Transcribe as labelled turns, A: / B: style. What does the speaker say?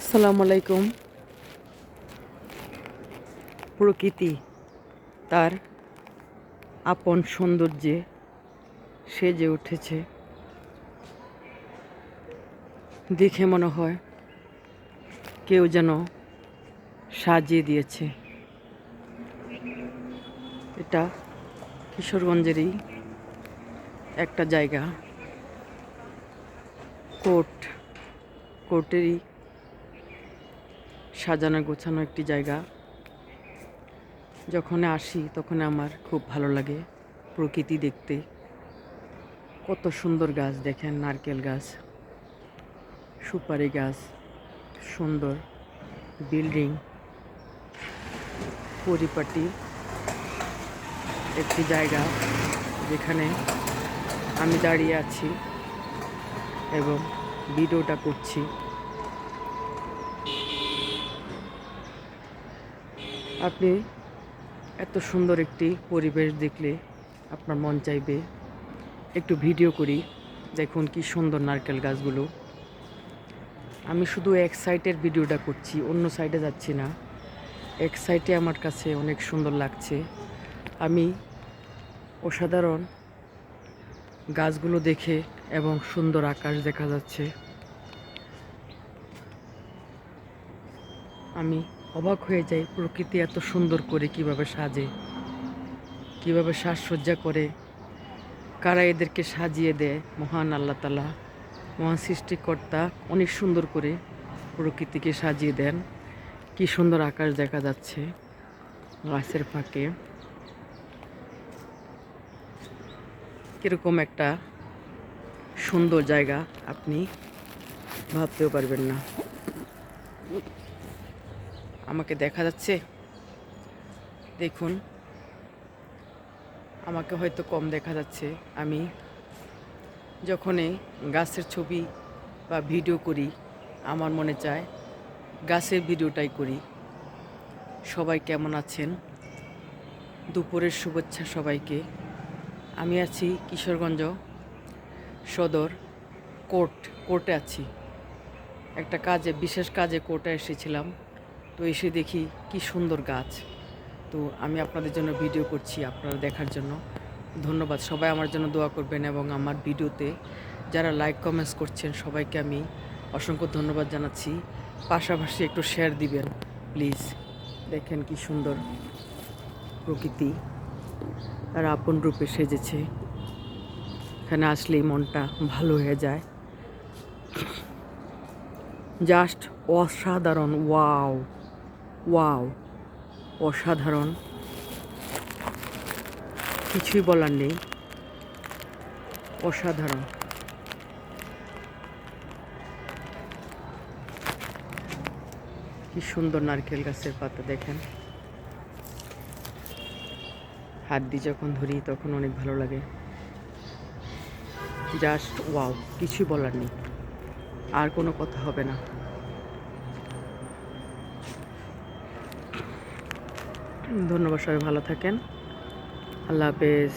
A: আসসালামু আলাইকুম। প্রকৃতি তার আপন সৌন্দর্যে সেজে উঠেছে। দেখে মনে হয় কেউ যেন সাজিয়ে দিয়েছে। এটা কিশোরগঞ্জেরই একটা জায়গা, কোর্টেরই সাজানো গোছানো একটি জায়গা। যখন আসি তখন আমার খুব ভালো লাগে প্রকৃতি দেখতে। কত সুন্দর গাছ দেখেন, নারকেল গাছ, সুপারি গাছ, সুন্দর বিল্ডিং, পরিপাটি একটি জায়গা যেখানে আমি দাঁড়িয়ে আছি এবং ভিডিওটা করছি। আপনি এত সুন্দর একটি পরিবেশ দেখলে আপনার মন চাইবে একটু ভিডিও করি। দেখুন কি সুন্দর নারকেল গাছগুলো। আমি শুধু এক সাইডের ভিডিওটা করছি, অন্য সাইডে যাচ্ছি না। এক সাইডে আমার কাছে অনেক সুন্দর লাগছে। আমি অসাধারণ গাছগুলো দেখে এবং সুন্দর আকাশ দেখা যাচ্ছে। আমি অবাক হয়ে যাই প্রকৃতি এত সুন্দর করে কিভাবে সাজে, কিভাবে সাজসজ্জা করে, কারা এদেরকে সাজিয়ে দেয়। মহান আল্লাহ তাআলা, মহান সৃষ্টিকর্তা অনেক সুন্দর করে প্রকৃতিকে সাজিয়ে দেন। কি সুন্দর আকাশ দেখা যাচ্ছে গাছের ফাঁকে। কীরকম একটা সুন্দর জায়গা আপনি ভাবতেও পারবেন না। আমাকে দেখা যাচ্ছে, দেখুন আমাকে হয়তো কম দেখা যাচ্ছে। আমি যখনই গাছের ছবি বা ভিডিও করি আমার মনে চায় গাছের ভিডিওটাই করি। সবাই কেমন আছেন? দুপুরের শুভেচ্ছা সবাইকে। আমি আছি কিশোরগঞ্জ সদর কোর্টে আছি। একটা কাজে, বিশেষ কাজে কোর্টে এসেছিলাম। তো এসে দেখি কি সুন্দর গাছ। তো আমি আপনাদের জন্য ভিডিও করছি, আপনারা দেখার জন্য। ধন্যবাদ। সবাই আমার জন্য দোয়া করবেন এবং আমার ভিডিওতে যারা লাইক কমেন্টস করছেন সবাইকে আমি অসংখ্য ধন্যবাদ জানাচ্ছি। পাশাপাশি একটু শেয়ার দিবেন প্লিজ। দেখেন কি সুন্দর প্রকৃতি তার আপন রূপে সেজেছে। এখানে আসলেই মনটা ভালো হয়ে যায়। জাস্ট অসাধারণ, ওয়াও ওয়াও, অসাধারণ, কিছুই বলার নেই, অসাধারণ। কি সুন্দর নারকেল গাছের পাতা দেখেন। হাত দিয়ে যখন ধরি তখন অনেক ভালো লাগে। জাস্ট ওয়াও, কিছুই বলার নেই, আর কোনো কথা হবে না। ধন্যবাদ, সবাই ভালো থাকেন। আল্লাহ হাফেজ।